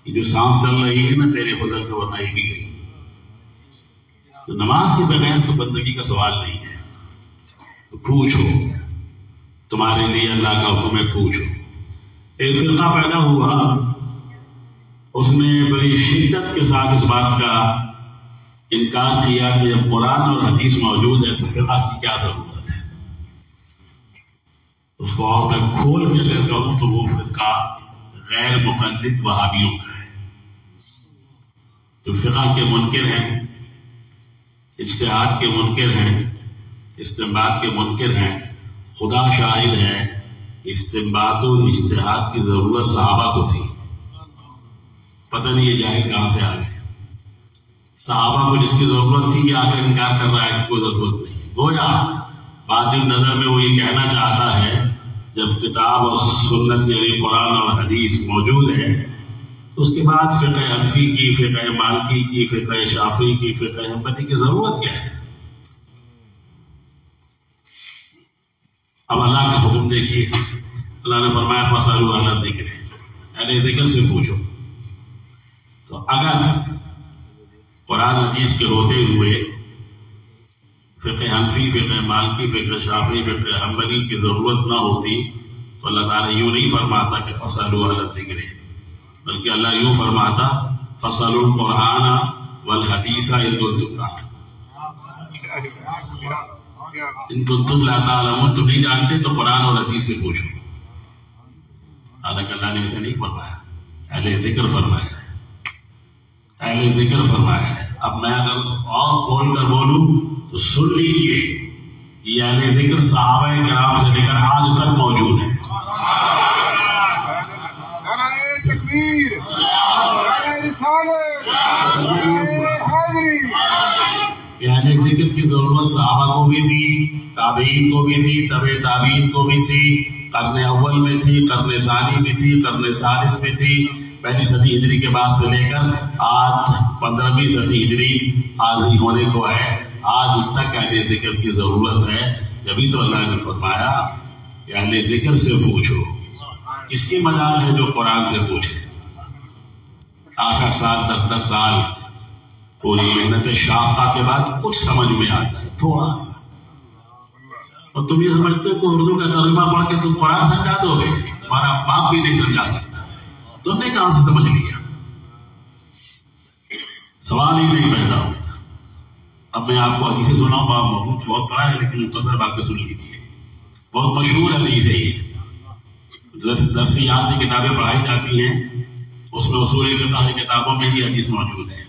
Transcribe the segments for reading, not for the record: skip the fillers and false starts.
یہ جو سانس چل رہی ہے نا تیرے فضل سے، ورنہ یہ بھی گئی. تو نماز کے بغیر تو بندگی کا سوال نہیں ہے. تو پوچھو، تمہارے لیے اللہ کا حکم ہے، پوچھو. ایک فرقہ پیدا ہوا، اس نے بڑی شدت کے ساتھ اس بات کا انکار کیا کہ جب قرآن اور حدیث موجود ہے تو فقہ کی کیا ضرورت ہے. اس کو اور میں کھول کے اگر کہوں تو وہ فرقہ غیر مقلد وہابیوں کا ہے، جو فقہ کے منکر ہیں، اجتہاد کے منکر ہیں، استنباط کے منکر ہیں. خدا شاہد ہے، استنباط و اجتہاد کی ضرورت صحابہ کو تھی. پتہ نہیں یہ جاہل کہاں سے آ گئے. صحابہ کو جس کی ضرورت تھی یہ آ کر انکار کر رہا ہے کہ کوئی ضرورت نہیں. گویا باطن نظر میں وہ یہ کہنا چاہتا ہے جب کتاب اور سنت یعنی قرآن اور حدیث موجود ہے تو اس کے بعد فقہ حنفی کی، فقہ مالکی کی، فقہ شافعی کی، فقہ حنبلی کی ضرورت کیا ہے؟ اب اللہ کا حکم دیکھیے، اللہ نے فرمایا فاسألوا اہل الذکر، اہل ذکر سے پوچھو. تو اگر قرآن حدیث کے ہوتے ہوئے فقہ حنفی، فقہ مالکی، فقہ شافعی، فقہ حنبلی کی ضرورت نہ ہوتی تو اللہ تعالیٰ یوں نہیں فرماتا کہ فاسألوا اہل الذکر، بلکہ اللہ یوں فرماتا فاسألوا القرآن والحدیث ان کنتم تعلمون، تم نہیں جانتے تو قرآن اور حدیث سے پوچھو. حالانکہ اللہ نے اسے نہیں فرمایا، اہل ذکر فرمایا ہے، اہل ذکر فرمایا ہے. اب میں اگر اور کھول کر بولوں تو سن لیجئے، یہ اہل ذکر صحابہ کرام سے لے کر آج تک موجود ہے. اہل ذکر کی ضرورت صحابہ کو بھی تھی، تابعین کو بھی تھی، تبع تابعین کو بھی تھی، قرن اول میں تھی، قرن ثانی میں تھی، قرن ثالث میں تھی. پہلی صدی ہجری کے بعد سے لے کر آج 15ویں صدی ہجری آدھی ہونے کو ہے، آج تک اہل ذکر کی ضرورت ہے. جبھی تو اللہ نے فرمایا کہ اہل ذکر سے پوچھو. کس کی مجال ہے جو قرآن سے پوچھے؟ 8 سال 10 سال پوری محنت شاقہ کے بعد کچھ سمجھ میں آتا ہے تھوڑا سا، اور تم یہ سمجھتے ہو کہ اردو کا ترجمہ پڑھ کے تم قرآن سمجھا دو گے؟ تمہارا باپ بھی نہیں سمجھا سکتا، تم نے کہاں سے سمجھ لیا؟ سوال ہی نہیں پیدا ہوتا. اب میں آپ کو حدیثیں سناؤں گا، موضوع بہت بڑا ہے لیکن مختصر باتیں سن لیجیے. بہت مشہور حدیث ہے یہ، درسیات کی کتابیں پڑھائی جاتی ہیں، اس میں اصول فقہ کی کتابوں میں یہ حدیث موجود ہے.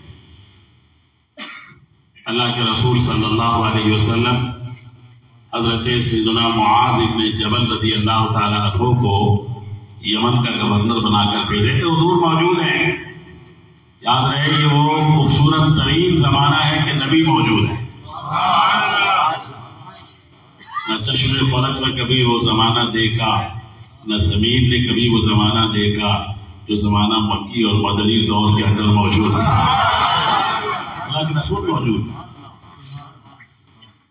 اللہ کے رسول صلی اللہ علیہ وسلم حضرت سیدنا معاذ بن جبل رضی اللہ تعالیٰ عنہ کو یمن کا گورنر بنا کر بھیجے تھے. حضور موجود ہیں، یاد رہے یہ وہ خوبصورت ترین زمانہ ہے کہ نبی موجود ہے. نہ چشم فلک میں کبھی وہ زمانہ دیکھا، نہ زمین نے کبھی وہ زمانہ دیکھا جو زمانہ مکی اور مدنی دور کے اندر موجود تھا. اللہ کے رسول موجود،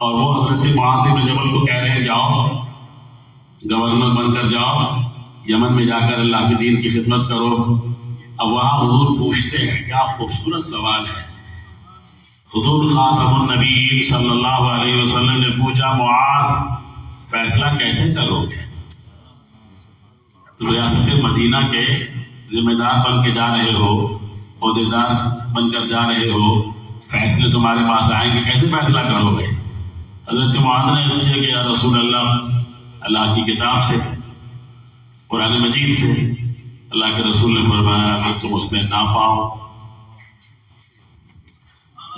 اور وہ حضرت معاذ بن جبل کو کہہ رہے ہیں جاؤ گورنر بن کر جاؤ یمن میں، جا کر اللہ کے دین کی خدمت کرو. اب وہاں حضور پوچھتے ہیں، کیا خوبصورت سوال ہے. حضور خاتم النبیین صلی اللہ علیہ وسلم نے پوچھا معاذ فیصلہ کیسے کرو گے؟ تو ریاست مدینہ کے ذمہ دار بن کے جا رہے ہو، عہدیدار بن کر جا رہے ہو، فیصلے تمہارے پاس آئیں گے، کیسے فیصلہ کرو گے؟ حضرت معاذ نے اس لیے کہ یا رسول اللہ کی کتاب سے، قرآن مجید سے. اللہ کے رسول نے فرمایا اگر تم اس میں نہ پاؤ،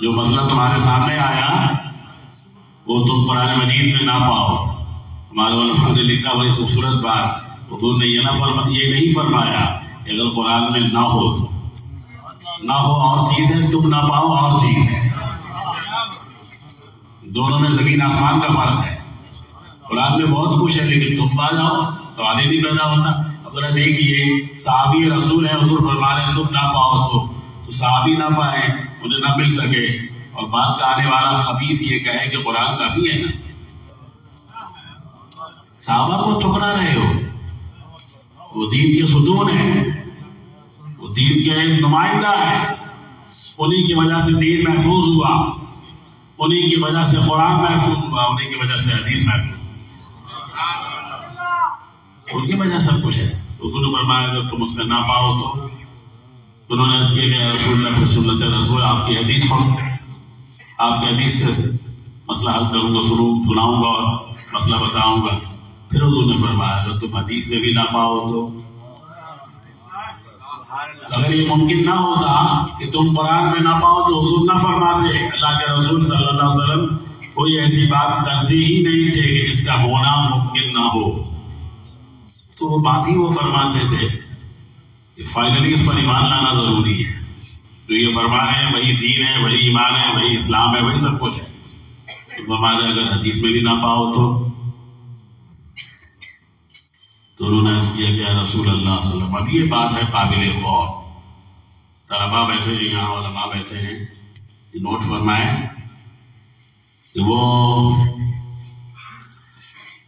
جو مسئلہ تمہارے سامنے آیا وہ تم قرآن مجید میں نہ پاؤ. ہمارے علماء نے لکھا بڑی خوبصورت بات، حضور نے یہ نہیں فرمایا کہ اگر قرآن میں نہ ہو تو نہ ہو اور چیز ہے، تم نہ پاؤ اور چیز ہے. دونوں میں زمین آسمان کا فرق ہے. قرآن میں بہت کچھ ہے لیکن تم پا جاؤ سوال ہی نہیں پیدا ہوتا. اب ذرا دیکھیے صحابی رسول ہے، حضور فرما رہے ہیں تم نہ پاؤ تو صحابی نہ پائے، انہیں نہ مل سکے، اور بات کا آنے والا خبیث یہ کہے کہ قرآن کافی ہے نا. صحابہ کو ٹھکرا رہے ہو، وہ دین کے ستون ہیں، وہ دین کے ایک نمائندہ ہیں، انہی کی وجہ سے دین محفوظ ہوا، انہی کی وجہ سے قرآن محفوظ ہوا، انہی کی وجہ سے حدیث محفوظ ہوا، ان کی وجہ سب کچھ ہے۔ حضور نے فرمایا اگر تم اس میں نہ پاؤ تو انہوں نے عرض کیا کہ رسول اللہ پھر سنت رسول، آپ کی حدیث پڑھوں، آپ کی حدیث سے مسئلہ حل کروں گا، سناؤں گا اور مسئلہ بتاؤں گا۔ پھر حضور نے فرمایا اگر تم حدیث میں بھی نہ پاؤ تو، اگر یہ ممکن نہ ہوتا کہ تم قرآن میں نہ پاؤ تو حضور نہ فرماتے، اللہ کے رسول صلی اللہ علیہ وسلم کوئی ایسی بات کرتے ہی نہیں تھے کہ جس کا ہونا ممکن نہ ہو، تو وہ بات ہی وہ فرماتے تھے کہ فائنلی اس پر ایمان لانا ضروری ہے، جو یہ فرما رہے ہیں وہی دین ہے، وہی ایمان ہے، وہی اسلام ہے، وہی سب کچھ ہے۔ فرمایا اگر حدیث میں بھی نہ پاؤ تو انہوں نے عرض کیا کہ یا رسول اللہ صلی اللہ علیہ وسلم، اب یہ بات ہے قابل غور، طلبا بیٹھے ہیں یہاں، علماء بیٹھے ہیں، یہ نوٹ فرمائیں کہ وہ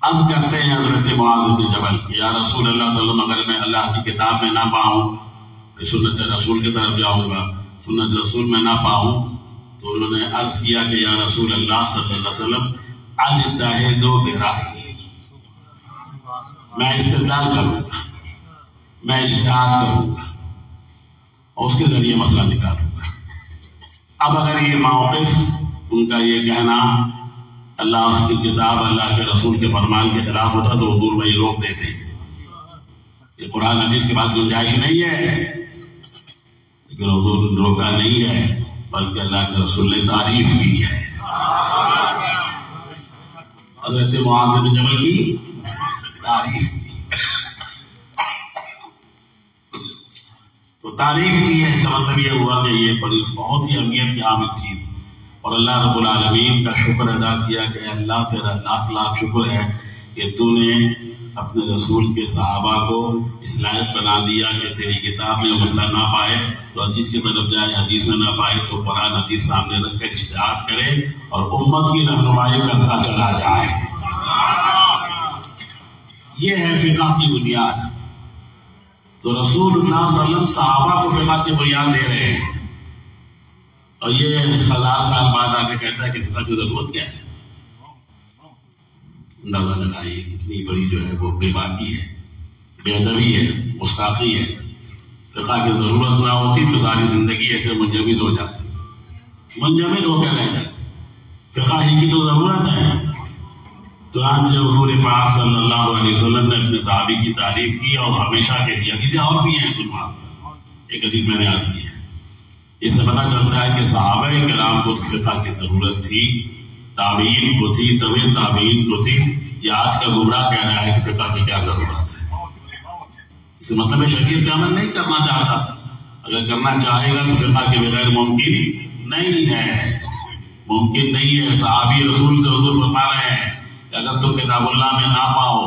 عرض کرتے ہیں حضرت معاذ بن جبل یا رسول اللہ صلی اللہ علیہ وسلم اگر میں اللہ کی کتاب میں نہ پاؤں پھر سنت رسول کی طرف جاؤں گا، سنت رسول میں نہ پاؤں تو انہوں نے عرض کیا کہ یا رسول اللہ صلی اللہ علیہ وسلم اجتہدوا برأیی، میں استدلال کروں گا، میں اجتہاد کروں گا اور اس کے ذریعے مسئلہ نکالوں گا۔ اب اگر یہ موقف ان کا یہ کہنا اللہ کی کتاب اللہ کے رسول کے فرمان کے خلاف ہوتا تو حضور میں یہ روک دیتے، یہ قرآن حدیث کے بعد گنجائش نہیں ہے، لیکن حضور نے روکا نہیں ہے بلکہ اللہ کے رسول نے تعریف کی ہے، حضرت معاذ بن جبل کی تعریف کی، تو تعریف کی ہے کا مطلب یہ ہوا کہ یہ بڑی بہت ہی اہمیت کی حامل چیز، اور اللہ رب العالمین کا شکر ادا کیا کہ اللہ تیرا لاکھ لاکھ شکر ہے کہ تو نے اپنے رسول کے صحابہ کو اس لائق بنا دیا کہ تیری کتاب میں مسئلہ نہ پائے تو حدیث کی طرف جائے، حدیث میں نہ پائے تو قرآن حدیث سامنے رکھ کر اجتہاد کرے اور امت کی رہنمائی کرتا چلا جائے۔ یہ ہے فقہ کی بنیاد، تو رسول اللہ صلی اللہ علیہ وسلم صحابہ کو فقہ کی بنیاد دے رہے ہیں، اور یہ 1000 سال بعد آ کے کہتا ہے کہ فقہ کی ضرورت کیا ہے؟ اندازہ لگائیے کتنی بڑی جو ہے وہ بے باکی ہے، بے ادبی ہے، گستاخی ہے۔ فقہ کی ضرورت نہ ہوتی تو ساری زندگی ایسے منجمد ہو جاتی، منجمد ہو کے رہ جاتی، فقہ ہی کی تو ضرورت ہے۔ چنانچہ حضور پاک صلی اللہ علیہ وسلم نے اپنے صحابی کی تعریف کی اور ہمیشہ کے لیے، حدیثیں اور بھی ہیں سنوا، ایک حدیث میں نے عرض کی ہے، اس سے پتہ چلتا ہے کہ صحابہ کرام کو فقہ کی ضرورت تھی، تابعین کو تھی، طبع تابعین کو تھی۔ یہ آج کا گمراہ کہہ رہا ہے کہ فقہ کی کیا ضرورت ہے، اس سے مطلب ہے شریعت پہ عمل نہیں کرنا چاہتا، اگر کرنا چاہے گا تو فقہ کے بغیر ممکن نہیں ہے، ممکن نہیں ہے۔ صحابی رسول سے حضور فرما رہے ہیں کہ اگر تم کتاب اللہ میں نہ پاؤ،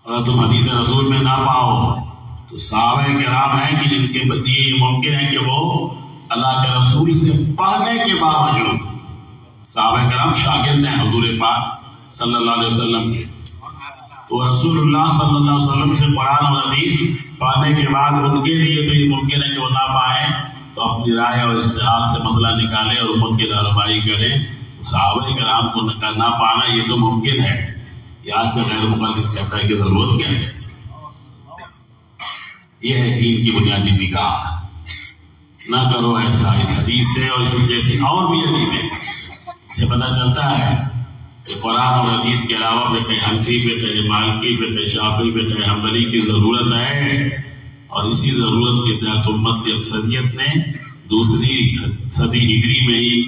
اگر تم حدیث رسول میں نہ پاؤ تو صحابہ کرام ہیں کہ جن کے یہ ممکن ہے کہ وہ اللہ کے رسول سے پڑھنے کے باوجود، صحابہ کرام شاگرد ہیں حضور پاک صلی اللہ علیہ وسلم کے، تو رسول اللہ صلی اللہ علیہ وسلم سے قرآن اور حدیث پڑھنے کے بعد ان کے لیے تو یہ ممکن ہے کہ وہ نہ پائیں تو اپنی رائے اور اجتہاد سے مسئلہ نکالیں اور امت کی رہنمائی کریں۔ صحابہ کرام کو نہ پانا یہ تو ممکن ہے، یہ آج کا غیر مقلد کہتا ہے کہ ضرورت کیا ہے؟ یہ ہے دین کی بنیادی نگاہ، نہ کرو ایسا۔ اس حدیث سے اور اس جیسی اور بھی حدیثیں سے پتہ چلتا ہے کہ قرآن اور حدیث کے علاوہ فقہ حنفی، فقہ مالکی، فقہ شافعی، فقہ حنبلی کی ضرورت ہے، اور اسی ضرورت کے تحت امت کی اکثریت نے دوسری صدی ہجری میں ہی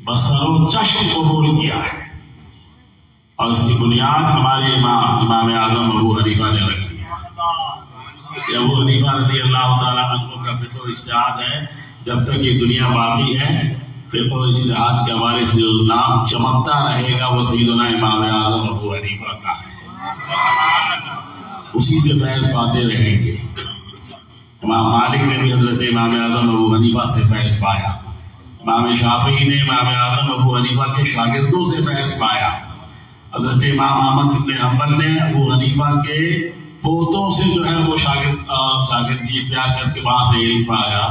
بسر و چشم قبول کیا ہے، اور اس کی بنیاد ہمارے امام اعظم ابو حنیفہ نے رکھی ہے۔ ابو حنیفہ رضی اللہ تعالیٰ عنہ کا فقہ و اجتہاد ہے، جب تک یہ دنیا باقی ہے فقہ و اجتہاد کے حوالے سے جو نام چمکتا رہے گا وہ سیدنا امام اعظم ابو حنیفہ کا ہے، اسی سے فیض پاتے رہیں گے۔ امام مالک نے بھی حضرت امام اعظم ابو حنیفہ سے فیض پایا، امام شافعی نے امام اعظم ابو حنیفہ کے شاگردوں سے فیض پایا، حضرت امام احمد بن حنبل نے ابو حنیفہ کے پوتوں سے جو ہے وہ شاگردی اختیار کر کے وہاں سے علم پایا.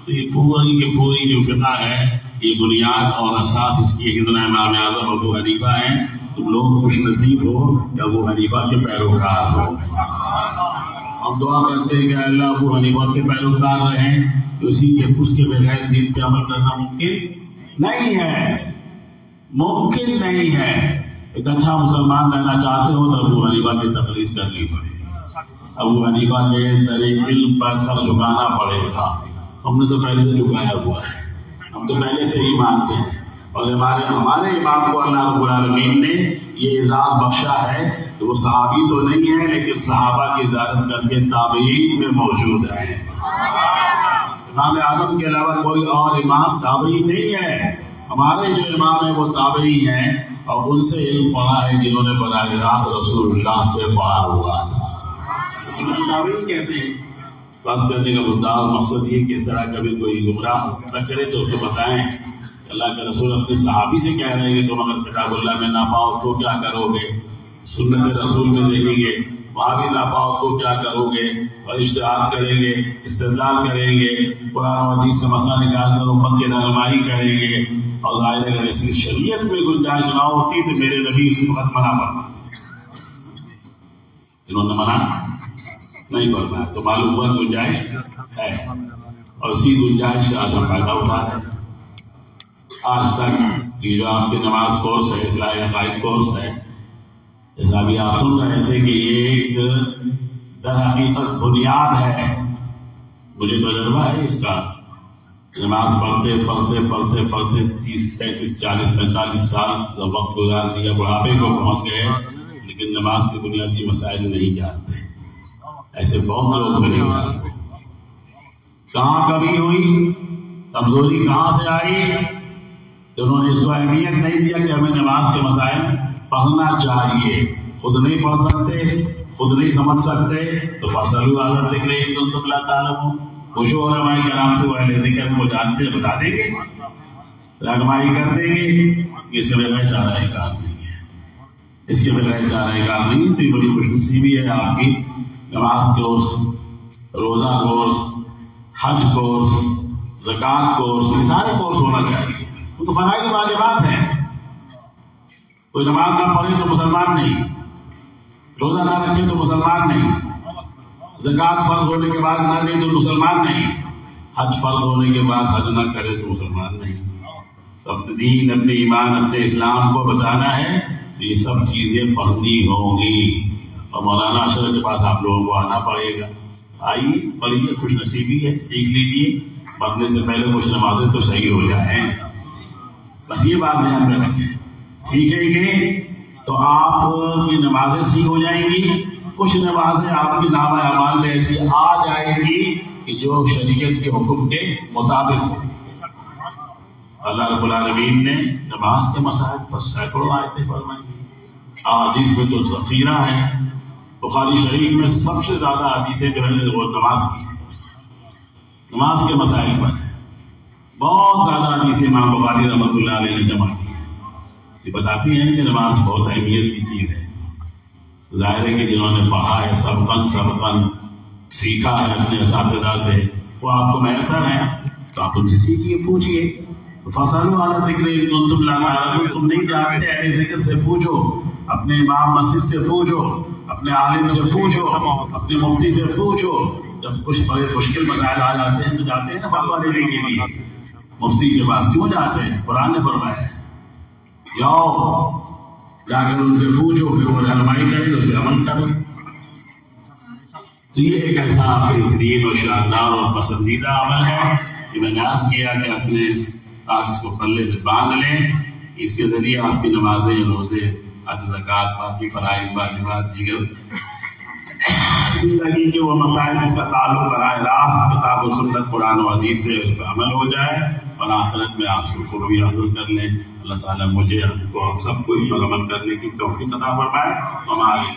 تو یہ پوری کی پوری جو فقہ ہے یہ بنیاد اور اساس اس کی حضرت امام اعظم ابو حنیفہ ہیں. تم لوگ خوش نصیب ہو کہ ابو حنیفہ کے پیروکار ہو. ہم دعا کرتے ہیں کہ اللہ ابو حنیفہ کے پیروکار رہیں. اس کے بغیر دین پہ عمل کرنا ممکن نہیں ہے، ممکن نہیں ہے. ایک اچھا مسلمان رہنا چاہتے ہو تو ابو حنیفہ کی تقلید کرنی پڑے گی، ابو حنیفہ کے طریق علم پر سر جھکانا پڑے گا. ہم نے تو پہلے سے جھکایا ہوا ہے، ہم تو پہلے سے ہی مانتے ہیں. اور ہمارے امام کو اللہ رب العالمین نے یہ اعزاز بخشا ہے کہ وہ صحابی تو نہیں ہے لیکن صحابہ کی زیارت کر کے تابعین میں موجود ہے. امام اعظم کے علاوہ کوئی اور امام تابعی نہیں ہے. ہمارے جو امام ہیں وہ تابعی ہیں اور ان سے علم پڑھا ہے جنہوں نے براہ راست رسول اللہ سے پڑھا ہوا تھا. اس میں تابعی کہتے ہیں. بات کرنے کا مدعا اور مقصد یہ کہ اس طرح کبھی کوئی گمراہ نہ کرے تو اس کو بتائیں اللہ کے رسول اپنے صحابی سے کہہ رہے ہیں کہ تم اگر کتاب اللہ میں نہ پاؤ تو کیا کرو گے، سنت رسول میں دیکھیں گے وہاں بھی نہ پاؤ تو کیا کرو گے، اور اجتہاد کریں گے، استدلال کریں گے، قرآن و حدیث سے مسئلہ نکال کر امت کی رہنمائی کریں گے. اور ظاہر اگر اس کی شریعت میں گنجائش نہ ہوتی تو میرے نبی اس وقت منع فرما، انہوں نے منع نہیں فرمایا. تو معلوم ہوا گنجائش ہے اور اسی گنجائش سے آج ہم فائدہ اٹھا رہے ہیں. آج تک یہ جو آپ کے نماز کورس ہے، اصلاح عقائد کورس ہے، جیسا ابھی آپ سن رہے تھے کہ یہ ایک در حقیقت بنیاد ہے. مجھے تجربہ ہے اس کا. نماز پڑھتے پڑھتے پڑھتے پڑھتے 30 35 40 45 سال وقت گزار دیا، بڑھاپے کو پہنچ گئے لیکن نماز کے بنیادی مسائل نہیں جانتے. ایسے بہت لوگ ملے گا. کہاں کمی ہوئی، کمزوری کہاں سے آئی کہ انہوں نے اس کو اہمیت نہیں دیا کہ ہمیں نماز کے مسائل پڑھنا چاہیے. خود نہیں پڑھ سکتے، خود نہیں سمجھ سکتے تو فصلوا علی الذکر ان کنتم لا تعلمون. خوش ہو رہے کرام سے وہ اہل ذکر وہ جانتے ہیں، بتا دیں گے، رہنمائی کر دیں گے. اس کے بغیر چارہ کار نہیں ہے، اس کے بغیر چارہ کار نہیں ہے. تو یہ بڑی خوش نصیبی ہے آپ کی. نماز کورس، روزہ کورس، حج کورس، زکوٰۃ کورس، یہ سارے کورس ہونا چاہیے. وہ تو فرائض واجبات ہیں. کوئی نماز نہ پڑھے تو مسلمان نہیں، روزہ نہ رکھے تو مسلمان نہیں، زکوٰۃ فرض ہونے کے بعد نہ دے تو مسلمان نہیں، حج فرض ہونے کے بعد حج نہ کرے تو مسلمان نہیں. تو اپنے دین، اپنے ایمان، اپنے اسلام کو بچانا ہے تو یہ سب چیزیں پڑھنی ہوں گی. اور مولانا اشرف کے پاس آپ لوگوں کو آنا پڑے گا. آئیے پڑھیے، خوش نصیبی ہے، سیکھ لیجیے. پڑھنے سے پہلے کچھ نمازیں تو صحیح ہو جائیں. بس یہ بات دھیان میں رکھیں. سیکھیں گے تو آپ کی نمازیں صحیح ہو جائیں گی. کچھ نمازیں آپ کی نامہ اعمال میں ایسی آ جائیں گی کہ جو شریعت کے حکم کے مطابق ہو. اللہ رب العالمین نے نماز کے مسائل پر سینکڑوں آیتیں فرمائی. احادیث میں تو ذخیرہ ہے. بخاری شریف میں سب سے زیادہ حدیثیں جو ہے وہ نماز کی، نماز کے مسائل پر ہے. بہت زیادہ حدیثیں امام بخاری رحمۃ اللہ علیہ نے جمع کی. یہ بتاتی ہیں کہ نماز بہت اہمیت کی چیز ہے. ظاہر ہے کہ جنہوں نے پڑھا ہے سبقاً سیکھا ہے اپنے اساتذہ سے، وہ آپ کو میسر ہیں تو آپ ان سے سیکھیے، پوچھیے. فصلوا علی الذکر ان کنتم لا تعلمون. تم نہیں جانتے اہل ذکر سے پوچھو، اپنے امام مسجد سے پوچھو، اپنے عالم سے پوچھو، اپنے مفتی سے پوچھو. جب کچھ بڑے مشکل مسائل آ جاتے ہیں تو جاتے ہیں نا فتویٰ دینے کے لیے مفتی کے پاس. کیوں جاتے ہیں؟ قرآن نے فرمایا ہے جاؤ، جا کر ان سے پوچھو، پھر وہ رہنمائی کریں، اس پہ عمل کرو. تو یہ ایک ایسا بہترین اور شاندار اور پسندیدہ عمل ہے کہ میں نے عرض کیا کہ اپنے کاغذ کو پلے سے باندھ لیں. اس کے ذریعے آپ کی نمازیں، روزے، حج، زکوٰۃ، باقی فرائض واجبات، دیگر زندگی کے وہ مسائل جس کا تعلق براہ راست کتاب و سنت قرآن و حدیث سے اس پہ عمل ہو جائے اور آخرت میں آپ سب کو بھی حاصل کر لیں. اللہ تعالیٰ مجھے ہم کو ہم سب کو اس پر عمل کرنے کی توفیق عطا فرمائے. ہمارے